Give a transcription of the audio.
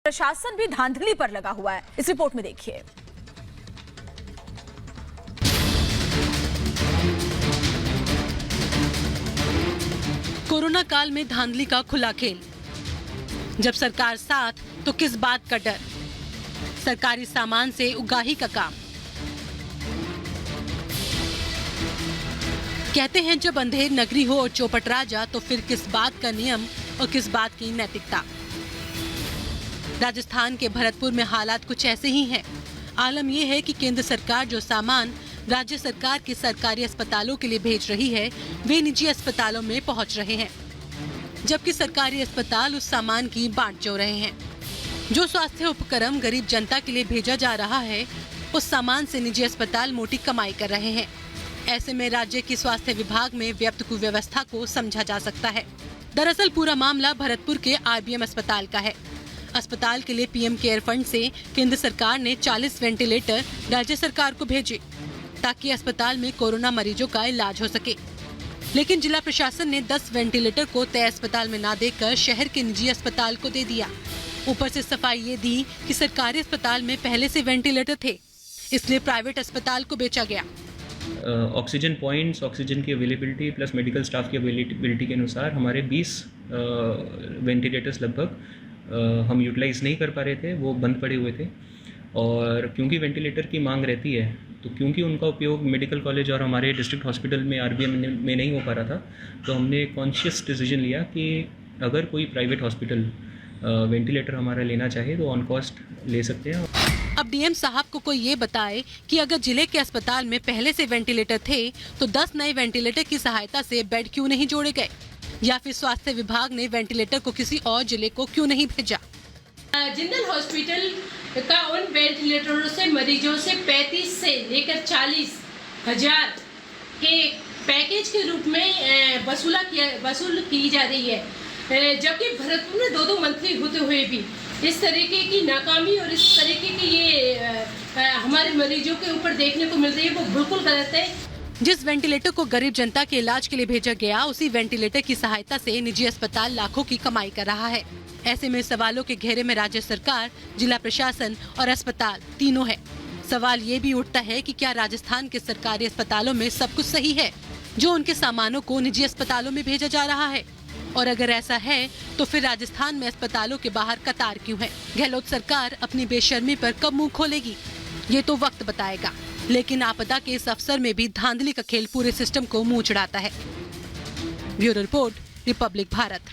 प्रशासन भी धांधली पर लगा हुआ है। इस रिपोर्ट में देखिए। कोरोना काल में धांधली का खुला खेल। जब सरकार साथ तो किस बात का डर। सरकारी सामान से उगाही का काम। कहते हैं जब अंधेर नगरी हो और चौपट राजा तो फिर किस बात का नियम और किस बात की नैतिकता। राजस्थान के भरतपुर में हालात कुछ ऐसे ही हैं। आलम यह है कि केंद्र सरकार जो सामान राज्य सरकार के सरकारी अस्पतालों के लिए भेज रही है वे निजी अस्पतालों में पहुंच रहे हैं, जबकि सरकारी अस्पताल उस सामान की बांट जो रहे हैं। जो स्वास्थ्य उपकरण गरीब जनता के लिए भेजा जा रहा है उस सामान से निजी अस्पताल मोटी कमाई कर रहे हैं। ऐसे में राज्य की स्वास्थ्य विभाग में व्याप्त कुव्यवस्था को समझा जा सकता है। दरअसल पूरा मामला भरतपुर के RBM अस्पताल का है। अस्पताल के लिए PM केयर फंड से केंद्र सरकार ने 40 वेंटिलेटर राज्य सरकार को भेजे ताकि अस्पताल में कोरोना मरीजों का इलाज हो सके, लेकिन जिला प्रशासन ने 10 वेंटिलेटर को तय अस्पताल में न देकर शहर के निजी अस्पताल को दे दिया। ऊपर से सफाई ये दी कि सरकारी अस्पताल में पहले से वेंटिलेटर थे, इसलिए प्राइवेट अस्पताल को बेचा गया। ऑक्सीजन पॉइंट्स, ऑक्सीजन की अवेलेबिलिटी प्लस मेडिकल स्टाफ की अवेलेबिलिटी के अनुसार हमारे 20 वेंटिलेटर्स लगभग हम यूटिलाइज नहीं कर पा रहे थे, वो बंद पड़े हुए थे। और क्योंकि वेंटिलेटर की मांग रहती है तो क्योंकि उनका उपयोग मेडिकल कॉलेज और हमारे डिस्ट्रिक्ट हॉस्पिटल में RBM में नहीं हो पा रहा था, तो हमने कॉन्शियस डिसीजन लिया कि अगर कोई प्राइवेट हॉस्पिटल वेंटिलेटर हमारा लेना चाहे तो ऑन कॉस्ट ले सकते हैं। अब DM साहब को कोई ये बताए कि अगर जिले के अस्पताल में पहले से वेंटिलेटर थे तो 10 नए वेंटिलेटर की सहायता से बेड क्यों नहीं जोड़े गए, या फिर स्वास्थ्य विभाग ने वेंटिलेटर को किसी और जिले को क्यों नहीं भेजा। जिंदल हॉस्पिटल का उन वेंटिलेटरों से मरीजों से 35 से लेकर 40,000 के पैकेज के रूप में वसूल की जा रही है, जबकि भरतपुर में 2 मंत्री होते हुए भी इस तरीके की नाकामी और इस तरीके की ये हमारे मरीजों के ऊपर देखने को मिल रही है, वो बिल्कुल गलत है। जिस वेंटिलेटर को गरीब जनता के इलाज के लिए भेजा गया उसी वेंटिलेटर की सहायता से निजी अस्पताल लाखों की कमाई कर रहा है। ऐसे में सवालों के घेरे में राज्य सरकार, जिला प्रशासन और अस्पताल तीनों है। सवाल ये भी उठता है कि क्या राजस्थान के सरकारी अस्पतालों में सब कुछ सही है जो उनके सामानों को निजी अस्पतालों में भेजा जा रहा है, और अगर ऐसा है तो फिर राजस्थान में अस्पतालों के बाहर कतार क्यों है। गहलोत सरकार अपनी बेशर्मी पर कब मुंह खोलेगी ये तो वक्त बताएगा, लेकिन आपदा के इस अवसर में भी धांधली का खेल पूरे सिस्टम को मुंह चिढ़ाता है। Bureau report, Republic Bharat.